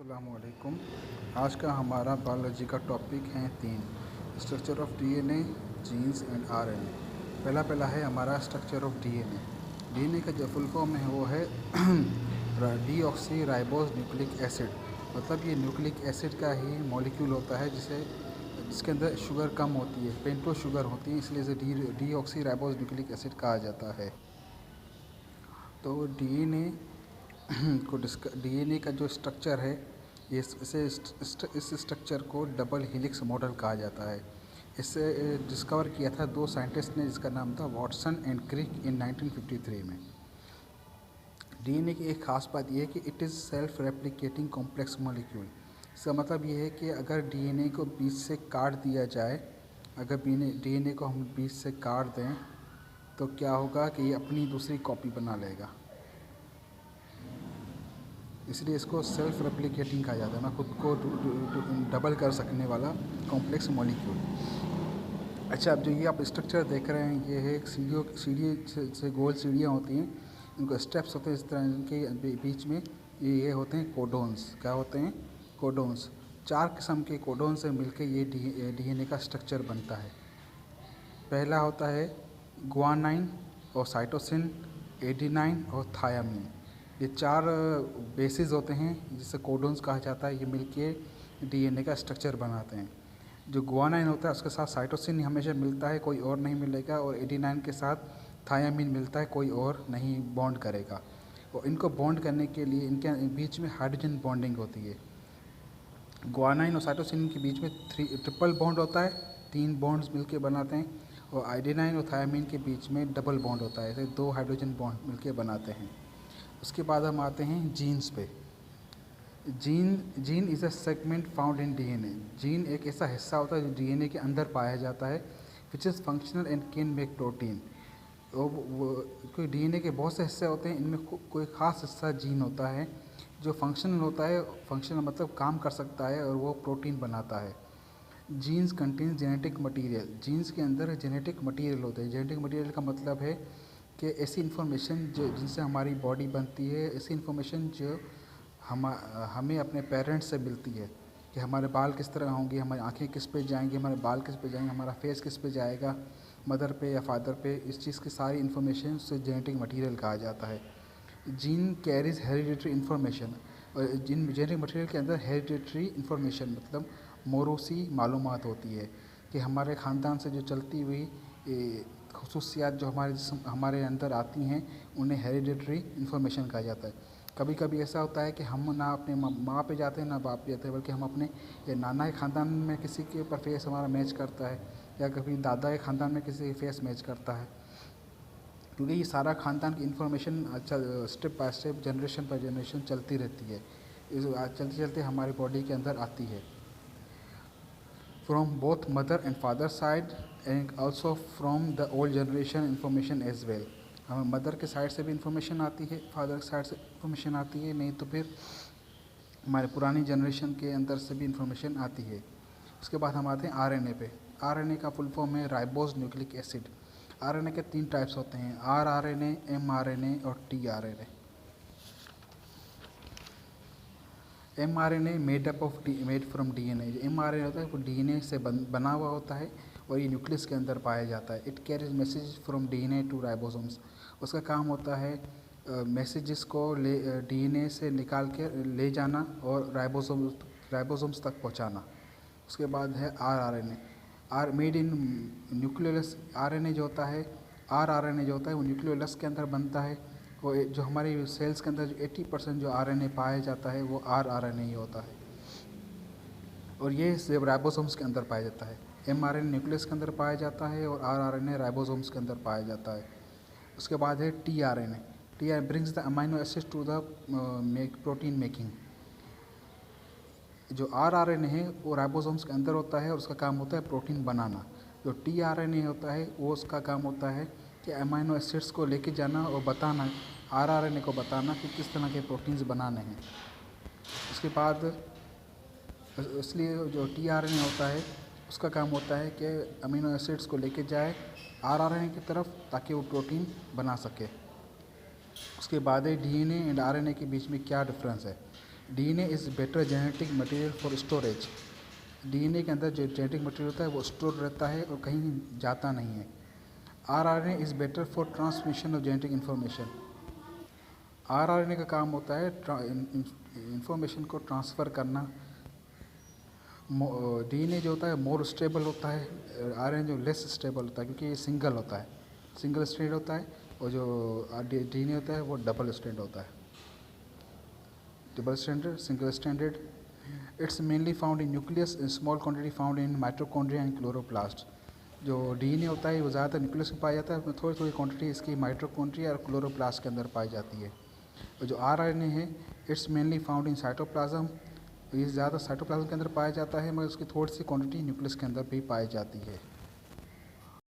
अस्सलामुअलैकुम। आज का हमारा बायोलॉजी का टॉपिक है 3 structure of DNA, genes and RNA. पहला है हमारा स्ट्रक्चर ऑफ डीएनए। डीएनए का जो फुल फॉर्म है वो है डीऑक्सी राइबोज न्यूक्लिक एसिड। मतलब ये न्यूक्लिक एसिड का ही मॉलिक्यूल होता है जिसके अंदर शुगर कम होती है, पेंटो शुगर होती है, इसलिए इसे डीऑक्सी राइबोज न्यूक्लिक एसिड कहा जाता है। तो डीएनए डीएनए का जो स्ट्रक्चर है इस स्ट्रक्चर को डबल हेलिक्स मॉडल कहा जाता है। इसे डिस्कवर किया था 2 साइंटिस्ट ने, जिसका नाम था वाटसन एंड क्रिक इन 1953 में। डीएनए की एक खास बात यह है कि it is self replicating complex molecule. इसका मतलब ये है कि अगर डीएनए को बीच से काट दिया जाए, अगर डीएनए को हम बीच से काट दें तो क्या होगा कि ये अपनी दूसरी कॉपी बना लेगा। इसलिए इसको सेल्फ रेप्लिकेटिंग कहा जाता है ना, खुद को डबल कर सकने वाला कॉम्प्लेक्स मॉलिक्यूल। अच्छा, अब जो ये आप स्ट्रक्चर देख रहे हैं, ये है सीढ़ी से गोल सीढ़ियाँ होती हैं, इनको स्टेप्स होते हैं इस तरह के बीच में। ये होते हैं कोडोन्स। क्या होते हैं? कोडोन्स। 4 किस्म के कोडोन से मिलकर ये डीएनए का स्ट्रक्चर बनता है। पहला होता है गुआनाइन और साइटोसिन, एडेनाइन और थायामीन। ये 4 बेसिस होते हैं जिसे कोडोन्स कहा जाता है। ये मिलके डीएनए का स्ट्रक्चर बनाते हैं। जो गुआनाइन होता है उसके साथ साइटोसिन हमेशा मिलता है, कोई और नहीं मिलेगा, और एडेनाइन के साथ थायामीन मिलता है, कोई और नहीं बॉन्ड करेगा। और इनको बॉन्ड करने के लिए इनके बीच में हाइड्रोजन बॉन्डिंग होती है। गुआनाइन और साइटोसिन के बीच में ट्रिपल बॉन्ड होता है, 3 बॉन्ड्स मिलके बनाते हैं। और एडेनाइन और थायामीन के बीच में डबल बॉन्ड होता है, ऐसे 2 हाइड्रोजन बॉन्ड मिलके बनाते हैं। उसके बाद हम आते हैं जीन्स पे। Gene is a segment found in DNA. Gene एक ऐसा हिस्सा होता है जो डीएनए के अंदर पाया जाता है, which is functional and can make protein. कोई डीएनए के बहुत से हिस्से होते हैं, इनमें कोई ख़ास हिस्सा जीन होता है जो फंक्शनल होता है। फंक्शनल मतलब काम कर सकता है, और वो प्रोटीन बनाता है। Genes contain genetic material. Genes के अंदर जेनेटिक मटीरियल होते हैं। जेनेटिक मटीरियल का मतलब है कि ऐसी इन्फॉर्मेशन जिनसे हमारी बॉडी बनती है, ऐसी इन्फॉर्मेशन जो हमें अपने पेरेंट्स से मिलती है, कि हमारे बाल किस तरह होंगे, हमारी आँखें किस पे जाएंगी, हमारे बाल किस पे जाएंगे, हमारा फेस किस पे जाएगा, मदर पे या फादर पे। इस चीज़ की सारी इन्फॉर्मेशन से जेनेटिक मटीरियल कहा जाता है। Gene carries hereditary information. और जिन जेनेटिक मटीरियल के अंदर हेरिडिटरी इन्फॉर्मेशन मतलब मोरूसी मालूमात होती है, कि हमारे ख़ानदान से जो चलती हुई खसूसियात जो हमारे अंदर आती हैं, उन्हें हेरिडिटरी इन्फॉर्मेशन कहा जाता है। कभी कभी ऐसा होता है कि हम ना अपने माँ पे जाते हैं ना बाप पे जाते हैं, बल्कि हम अपने नाना के ख़ानदान में किसी के ऊपर फेस हमारा मैच करता है, या कभी दादा के ख़ानदान में किसी के फेस मैच करता है, क्योंकि ये सारा ख़ानदान की information step by step, generation by generation चलती रहती है। चलते चलते हमारी बॉडी के अंदर आती है, from both mother and father side, and also from the old generation information as well. हमें मदर के साइड से भी इंफॉर्मेशन आती है, फादर के साइड से इंफॉर्मेशन आती है, नहीं तो फिर हमारे पुरानी जनरेशन के अंदर से भी इंफॉर्मेशन आती है। उसके बाद हम आते हैं आरएनए पे। आरएनए का फुल फॉर्म है राइबोज न्यूक्लिक एसिड। आरएनए के 3 टाइप्स होते हैं, आरआरएनए, एमआरएनए और tRNA. MRNA made from DNA. जो एमआरएनए होता है वो डीएनए से बना हुआ होता है, और ये न्यूक्लियस के अंदर पाया जाता है। It carries message from DNA to ribosomes. उसका काम होता है मैसेजेस को डीएनए से निकाल के ले जाना और राइबोसोम्स तक पहुंचाना। उसके बाद है rRNA, made in nucleus. RNA जो होता है, आरआरएनए जो होता है वो न्यूक्लियोलस के अंदर बनता है। वो जो हमारी सेल्स के अंदर जो 80% जो आरएनए पाया जाता है वो आरआरएनए ही होता है, और ये सिर्फ राइबोसोम्स के अंदर पाया जाता है। एमआरएनए न्यूक्लियस के अंदर पाया जाता है, और आरआरएनए राइबोसोम्स के अंदर पाया जाता है। उसके बाद है tRNA. TR brings the amino acids to the protein making. जो आरआरएनए है वो राइबोसोम्स के अंदर होता है, और उसका काम होता है प्रोटीन बनाना। जो टीआरएनए होता है वो उसका काम होता है कि अमाइनो एसिड्स को लेके जाना और बताना, आरआरएनए को बताना कि किस तरह के प्रोटीन्स बनाने हैं। उसके बाद इसलिए जो टीआरएनए होता है उसका काम होता है कि अमीनो एसिड्स को लेके जाए आरआरएनए की तरफ, ताकि वो प्रोटीन बना सके। उसके बाद है डीएनए एंड आरएनए के बीच में क्या डिफरेंस है। DNA is better genetic material for storage. DNA के अंदर जो जेनेटिक मटेरियल होता है वो स्टोर रहता है और कहीं जाता नहीं है। RRNA is better for transmission of genetic information. RRNA का काम होता है इंफॉर्मेशन को ट्रांसफ़र करना। डीएनए जो होता है मोर स्टेबल होता है, आरएनए जो लेस स्टेबल होता है क्योंकि ये सिंगल होता है, सिंगल स्ट्रैंड होता है, और जो डीएनए होता है वो डबल स्ट्रैंड होता है, double stranded, single stranded. It's mainly found in nucleus, in small quantity found in mitochondria and chloroplast. जो डीएनए होता है वो ज़्यादातर न्यूक्लियस में पाया जाता है, थोड़ी थोड़ी क्वांटिटी इसकी माइटोकॉन्ड्रिया और क्लोरोप्लास्ट के अंदर पाई जाती है। और जो आरआरएनए है it's mainly found in cytoplasm, ये ज़्यादा साइटोप्लाज्म के अंदर पाया जाता है, मगर उसकी थोड़ी सी क्वांटिटी न्यूक्लियस के अंदर भी पाई जाती है।